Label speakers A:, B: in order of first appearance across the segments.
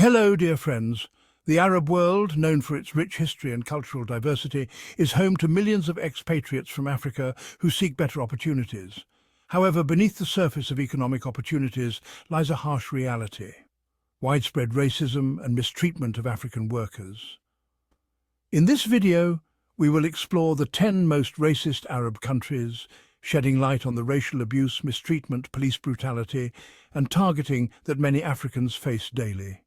A: Hello, dear friends. The Arab world, known for its rich history and cultural diversity, is home to millions of expatriates from Africa who seek better opportunities. However, beneath the surface of economic opportunities lies a harsh reality: widespread racism and mistreatment of African workers. In this video, we will explore the 10 most racist Arab countries, shedding light on the racial abuse, mistreatment, police brutality, and targeting that many Africans face daily.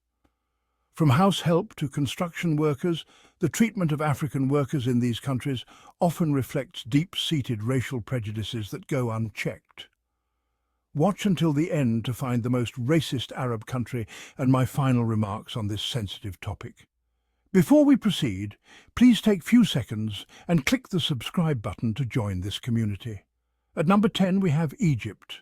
A: From house help to construction workers, the treatment of African workers in these countries often reflects deep-seated racial prejudices that go unchecked. Watch until the end to find the most racist Arab country and my final remarks on this sensitive topic. Before we proceed, please take a few seconds and click the subscribe button to join this community. At number 10, we have Egypt.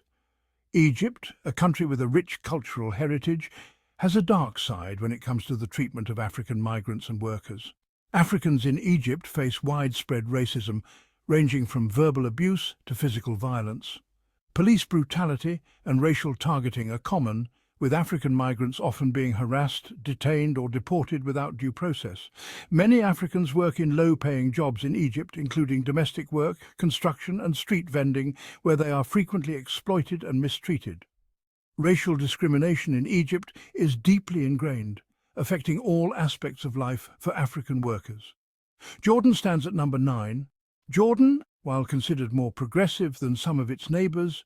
A: Egypt, a country with a rich cultural heritage, has a dark side when it comes to the treatment of African migrants and workers. Africans in Egypt face widespread racism, ranging from verbal abuse to physical violence. Police brutality and racial targeting are common, with African migrants often being harassed, detained or deported without due process. Many Africans work in low-paying jobs in Egypt, including domestic work, construction and street vending, where they are frequently exploited and mistreated. Racial discrimination in Egypt is deeply ingrained, affecting all aspects of life for African workers. Jordan stands at number 9. Jordan, while considered more progressive than some of its neighbours,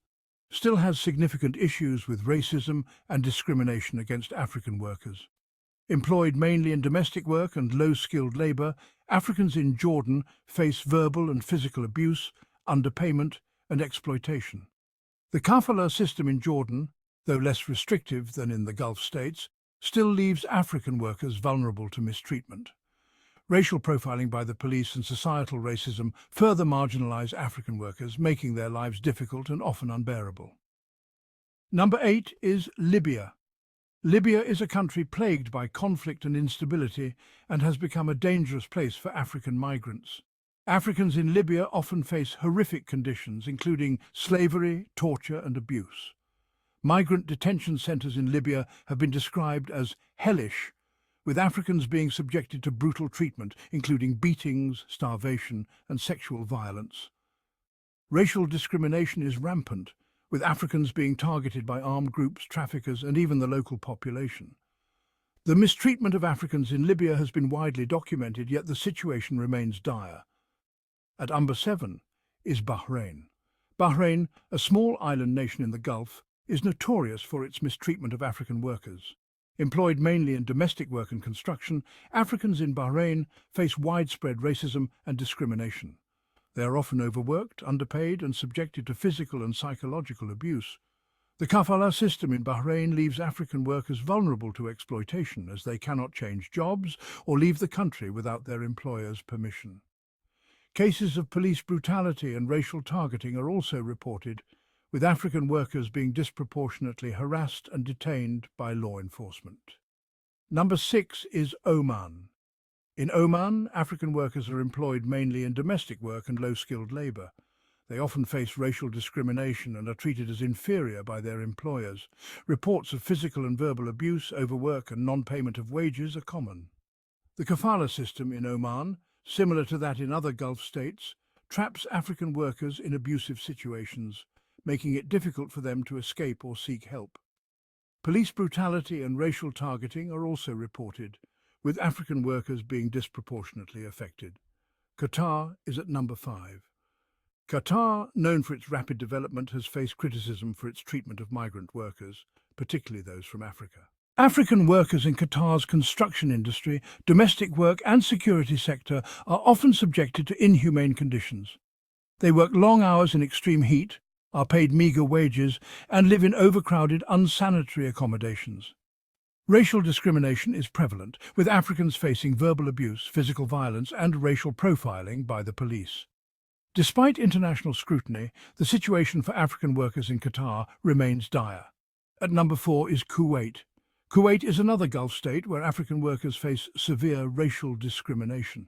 A: still has significant issues with racism and discrimination against African workers. Employed mainly in domestic work and low-skilled labour, Africans in Jordan face verbal and physical abuse, underpayment and exploitation. The Kafala system in Jordan, though less restrictive than in the Gulf states, still leaves African workers vulnerable to mistreatment. Racial profiling by the police and societal racism further marginalize African workers, making their lives difficult and often unbearable. Number 8 is Libya. Libya is a country plagued by conflict and instability and has become a dangerous place for African migrants. Africans in Libya often face horrific conditions, including slavery, torture and abuse. Migrant detention centres in Libya have been described as hellish, with Africans being subjected to brutal treatment, including beatings, starvation and sexual violence. Racial discrimination is rampant, with Africans being targeted by armed groups, traffickers and even the local population. The mistreatment of Africans in Libya has been widely documented, yet the situation remains dire. At number 7 is Bahrain. Bahrain, a small island nation in the Gulf, is notorious for its mistreatment of African workers. Employed mainly in domestic work and construction, Africans in Bahrain face widespread racism and discrimination. They are often overworked, underpaid and subjected to physical and psychological abuse. The Kafala system in Bahrain leaves African workers vulnerable to exploitation, as they cannot change jobs or leave the country without their employer's permission. Cases of police brutality and racial targeting are also reported, with African workers being disproportionately harassed and detained by law enforcement. Number 6 is Oman. In Oman, African workers are employed mainly in domestic work and low-skilled labour. They often face racial discrimination and are treated as inferior by their employers. Reports of physical and verbal abuse, overwork and non-payment of wages are common. The Kafala system in Oman, similar to that in other Gulf states, traps African workers in abusive situations, making it difficult for them to escape or seek help. Police brutality and racial targeting are also reported, with African workers being disproportionately affected. Qatar is at number 5. Qatar, known for its rapid development, has faced criticism for its treatment of migrant workers, particularly those from Africa. African workers in Qatar's construction industry, domestic work and security sector are often subjected to inhumane conditions. They work long hours in extreme heat, are paid meagre wages and live in overcrowded, unsanitary accommodations. Racial discrimination is prevalent, with Africans facing verbal abuse, physical violence and racial profiling by the police. Despite international scrutiny, the situation for African workers in Qatar remains dire. At number 4 is Kuwait. Kuwait is another Gulf state where African workers face severe racial discrimination.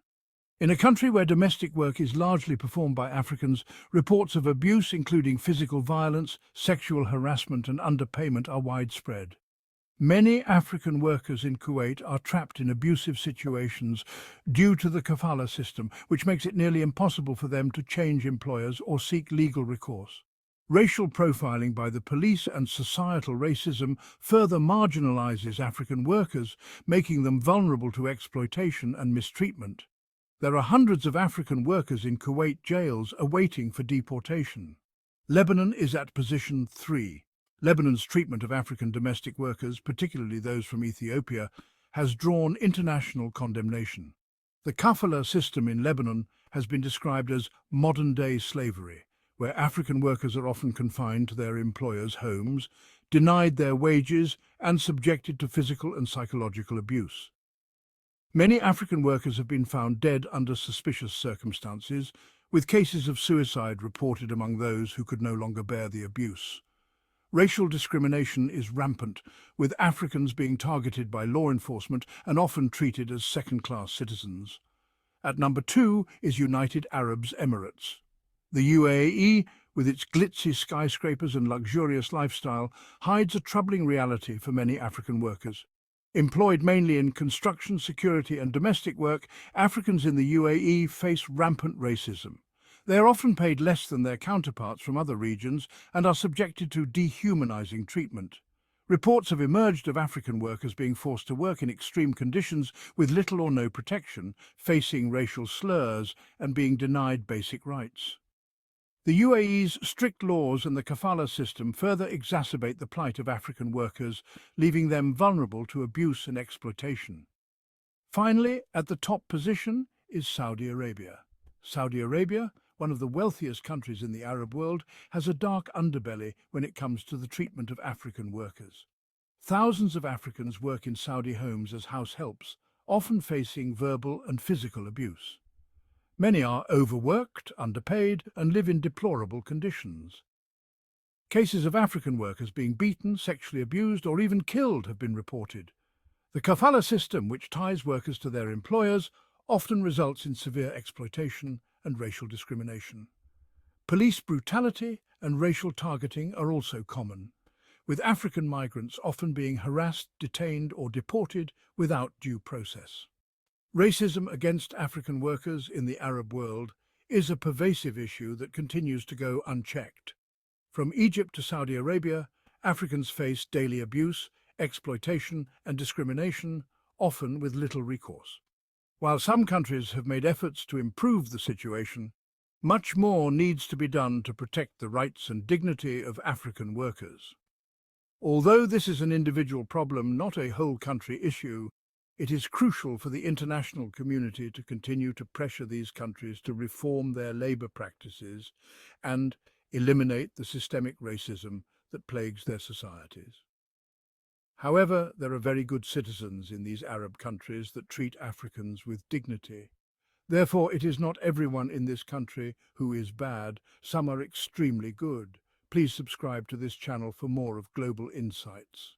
A: In a country where domestic work is largely performed by Africans, reports of abuse, including physical violence, sexual harassment and underpayment, are widespread. Many African workers in Kuwait are trapped in abusive situations due to the Kafala system, which makes it nearly impossible for them to change employers or seek legal recourse. Racial profiling by the police and societal racism further marginalizes African workers, making them vulnerable to exploitation and mistreatment. There are hundreds of African workers in Kuwait jails awaiting for deportation. Lebanon is at position 3. Lebanon's treatment of African domestic workers, particularly those from Ethiopia, has drawn international condemnation. The Kafala system in Lebanon has been described as modern-day slavery, where African workers are often confined to their employers' homes, denied their wages, and subjected to physical and psychological abuse. Many African workers have been found dead under suspicious circumstances, with cases of suicide reported among those who could no longer bear the abuse. Racial discrimination is rampant, with Africans being targeted by law enforcement and often treated as second-class citizens. At number 2 is United Arab Emirates. The UAE, with its glitzy skyscrapers and luxurious lifestyle, hides a troubling reality for many African workers. Employed mainly in construction, security and domestic work, Africans in the UAE face rampant racism. They are often paid less than their counterparts from other regions and are subjected to dehumanizing treatment. Reports have emerged of African workers being forced to work in extreme conditions with little or no protection, facing racial slurs and being denied basic rights. The UAE's strict laws and the kafala system further exacerbate the plight of African workers, leaving them vulnerable to abuse and exploitation. Finally, at the top position is Saudi Arabia. Saudi Arabia, one of the wealthiest countries in the Arab world, has a dark underbelly when it comes to the treatment of African workers. Thousands of Africans work in Saudi homes as house helps, often facing verbal and physical abuse. Many are overworked, underpaid, and live in deplorable conditions. Cases of African workers being beaten, sexually abused, or even killed have been reported. The kafala system, which ties workers to their employers, often results in severe exploitation and racial discrimination. Police brutality and racial targeting are also common, with African migrants often being harassed, detained, or deported without due process. Racism against African workers in the Arab world is a pervasive issue that continues to go unchecked. From Egypt to Saudi Arabia, Africans face daily abuse, exploitation, and discrimination, often with little recourse. While some countries have made efforts to improve the situation, much more needs to be done to protect the rights and dignity of African workers. Although this is an individual problem, not a whole country issue, it is crucial for the international community to continue to pressure these countries to reform their labour practices and eliminate the systemic racism that plagues their societies. However, there are very good citizens in these Arab countries that treat Africans with dignity. Therefore, it is not everyone in this country who is bad. Some are extremely good. Please subscribe to this channel for more of global insights.